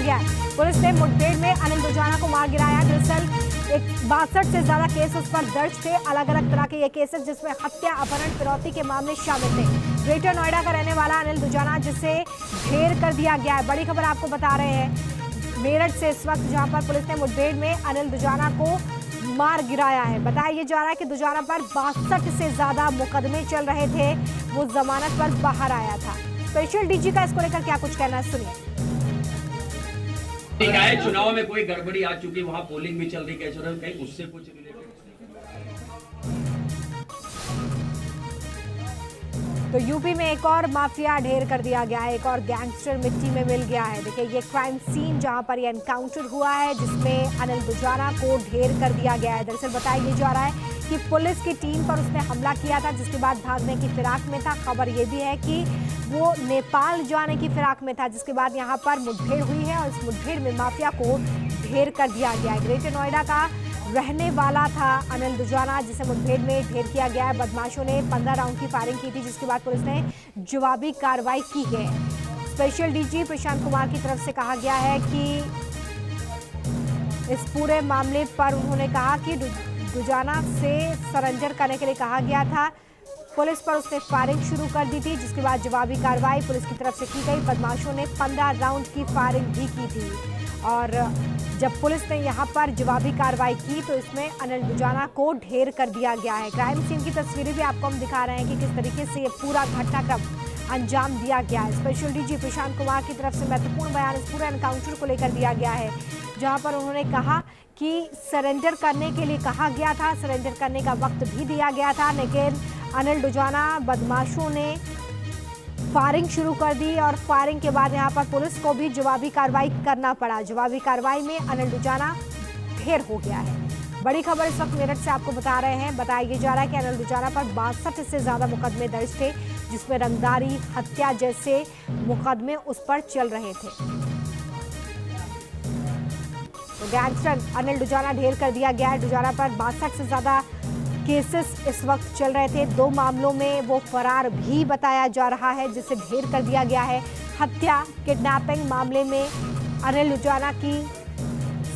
गया है। पुलिस ने मुठभेड़ में अनिल दुजाना को मार गिराया। दरअसल 62 से ज्यादा केस उस पर दर्ज थे, अलग अलग तरह के ये केसेस, जिसमें हत्या, अपहरण, फिरौती के मामले शामिल थे। ग्रेटर नोएडा का रहने वाला अनिल दुजाना, जिसे ढेर कर दिया गया है। बड़ी खबर आपको बता रहे हैं मेरठ से इस वक्त, जहां पर पुलिस ने मुठभेड़ में अनिल दुजाना को मार गिराया है। बताया ये जा रहा है कि दुजाना पर 62 से ज्यादा मुकदमे चल रहे थे, वो जमानत पर बाहर आया था। स्पेशल डीजी का इसको लेकर क्या कुछ कहना है, सुनिए। निकाय चुनाव में कोई गड़बड़ी आ चुकी, वहां पोलिंग भी चल रही, कैसे कहीं उससे कुछ रिलेटेड? तो यूपी में एक और माफिया ढेर कर दिया गया है, एक और गैंगस्टर मिट्टी में मिल गया है। देखिए ये क्राइम सीन जहां पर ये एनकाउंटर हुआ है, जिसमें अनिल दुजाना को ढेर कर दिया गया है। दरअसल बताया ये जा रहा है कि पुलिस की टीम पर उसने हमला किया था, जिसके बाद भागने की फिराक में था। खबर ये भी है कि वो नेपाल जाने की फिराक में था, जिसके बाद यहाँ पर मुठभेड़ हुई है और इस मुठभेड़ में माफिया को ढेर कर दिया गया है। ग्रेटर नोएडा का रहने वाला था अनिल दुजाना, जिसे मुठभेड़ में ढेर किया गया है। बदमाशों ने 15 राउंड की फायरिंग की थी, जिसके बाद पुलिस ने जवाबी कार्रवाई की है। स्पेशल डीजी प्रशांत कुमार की तरफ से कहा गया है कि इस पूरे मामले पर उन्होंने कहा कि दुजाना से सरेंडर करने के लिए कहा गया था। पुलिस पर उसने फायरिंग शुरू कर दी थी, जिसके बाद जवाबी कार्रवाई पुलिस की तरफ से की गई। बदमाशों ने 15 राउंड की फायरिंग भी की थी और जब पुलिस ने यहां पर जवाबी कार्रवाई की तो इसमें अनिल दुजाना को ढेर कर दिया गया है। क्राइम सीन की तस्वीरें भी आपको हम दिखा रहे हैं कि किस तरीके से ये पूरा घटनाक्रम अंजाम दिया गया है। स्पेशल डीजी प्रशांत कुमार की तरफ से महत्वपूर्ण बयान इस पूरे एनकाउंटर को लेकर दिया गया है, जहां पर उन्होंने कहा कि सरेंडर करने के लिए कहा गया था, सरेंडर करने का वक्त भी दिया गया था, लेकिन अनिल दुजाना बदमाशों ने फायरिंग शुरू कर दी और फायरिंग के बाद यहां पर पुलिस को भी जवाबी कार्रवाई करना पड़ा। जवाबी कार्रवाई में अनिल दुजाना ढेर हो गया है। बड़ी खबर इस वक्त मेरठ से आपको बता रहे हैं। बताया जा रहा है कि अनिल दुजाना पर 62 से ज्यादा मुकदमे दर्ज थे, जिसमें रंगदारी, हत्या जैसे मुकदमे उस पर चल रहे थे। तो गैंगस्टर अनिल दुजाना ढेर कर दिया गया है। दुजाना पर 62 से ज्यादा केसेस इस वक्त चल रहे थे। 2 मामलों में वो फरार भी बताया जा रहा है, जिसे ढेर कर दिया गया है। हत्या, किडनैपिंग मामले में अनिल दुजाना की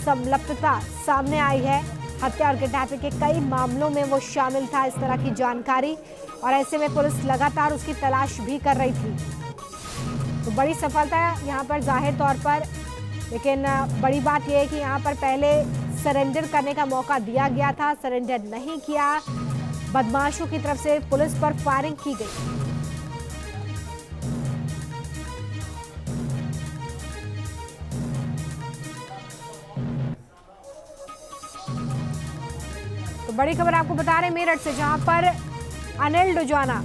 संलिप्तता सामने आई है। हत्या और किडनैपिंग के कई मामलों में वो शामिल था, इस तरह की जानकारी, और ऐसे में पुलिस लगातार उसकी तलाश भी कर रही थी। तो बड़ी सफलता यहाँ पर जाहिर तौर पर, लेकिन बड़ी बात यह है कि यहाँ पर पहले सरेंडर करने का मौका दिया गया था, सरेंडर नहीं किया। बदमाशों की तरफ से पुलिस पर फायरिंग की गई। तो बड़ी खबर आपको बता रहे हैं मेरठ से, जहां पर अनिल दुजाना,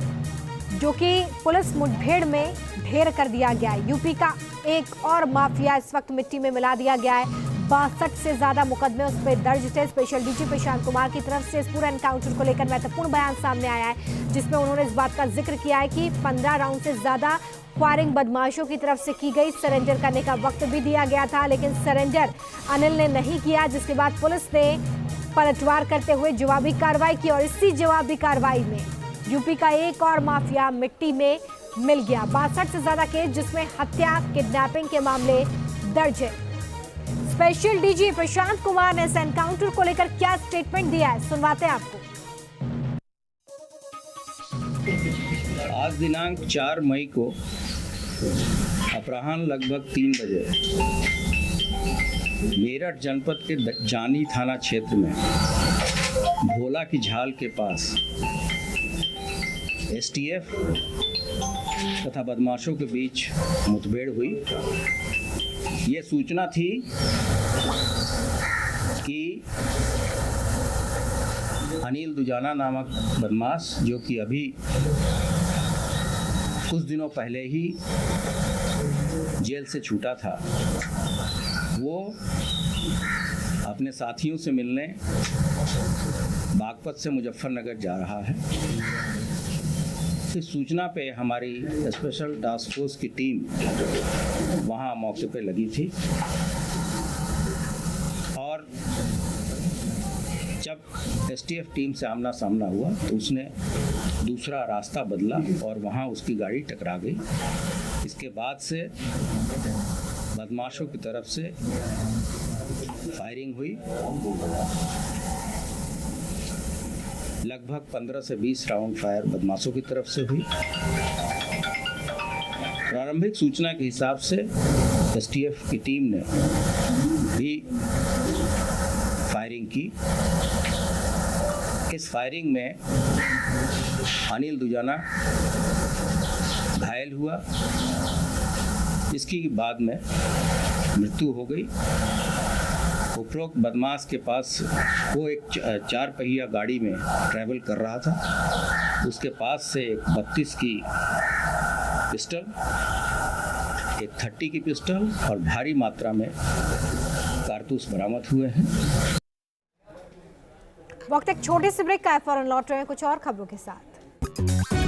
जो कि पुलिस मुठभेड़ में ढेर कर दिया गया है। यूपी का एक और माफिया इस वक्त मिट्टी में मिला दिया गया है। 62 से ज्यादा मुकदमे उस पर दर्ज थे। स्पेशल डीजी प्रशांत कुमार की तरफ से इस पूरे एनकाउंटर को लेकर महत्वपूर्ण बयान सामने आया है, जिसमें उन्होंने इस बात का जिक्र किया है कि 15 राउंड से ज्यादा फायरिंग बदमाशों की तरफ से की गई। सरेंडर करने का वक्त भी दिया गया था, लेकिन सरेंडर अनिल ने नहीं किया, जिसके बाद पुलिस ने पलटवार करते हुए जवाबी कार्रवाई की और इसी जवाबी कार्रवाई में यूपी का एक और माफिया मिट्टी में मिल गया। 62 से ज्यादा केस, जिसमें हत्या, किडनैपिंग के मामले दर्ज है। स्पेशल डीजी प्रशांत कुमार ने इस एनकाउंटर को लेकर क्या स्टेटमेंट दिया है, सुनवाते हैं आपको। आज दिनांक 4 मई को अपराह्न लगभग 3 बजे मेरठ जनपद के जानी थाना क्षेत्र में भोला की झाल के पास एसटीएफ तथा बदमाशों के बीच मुठभेड़ हुई। ये सूचना थी कि अनिल दुजाना नामक बदमाश, जो कि अभी कुछ दिनों पहले ही जेल से छूटा था, वो अपने साथियों से मिलने बागपत से मुजफ्फरनगर जा रहा है। इस सूचना पे हमारी स्पेशल टास्क फोर्स की टीम वहाँ मौके पे लगी थी और जब एसटीएफ टीम से आमना सामना हुआ तो उसने दूसरा रास्ता बदला और वहाँ उसकी गाड़ी टकरा गई। इसके बाद से बदमाशों की तरफ से फायरिंग हुई। लगभग 15 से 20 राउंड फायर बदमाशों की तरफ से हुई। प्रारंभिक सूचना के हिसाब से एसटीएफ की टीम ने भी फायरिंग की। इस फायरिंग में अनिल दुजाना घायल हुआ, जिसकी बाद में मृत्यु हो गई। उपरोक्त बदमाश के पास वो एक 4 पहिया गाड़ी में ट्रैवल कर रहा था। उसके पास से एक 32 की पिस्टल, एक 30 की पिस्टल और भारी मात्रा में कारतूस बरामद हुए हैं। वक्त एक छोटे से ब्रेक का है, फौरन लौट रहे हैं कुछ और खबरों के साथ।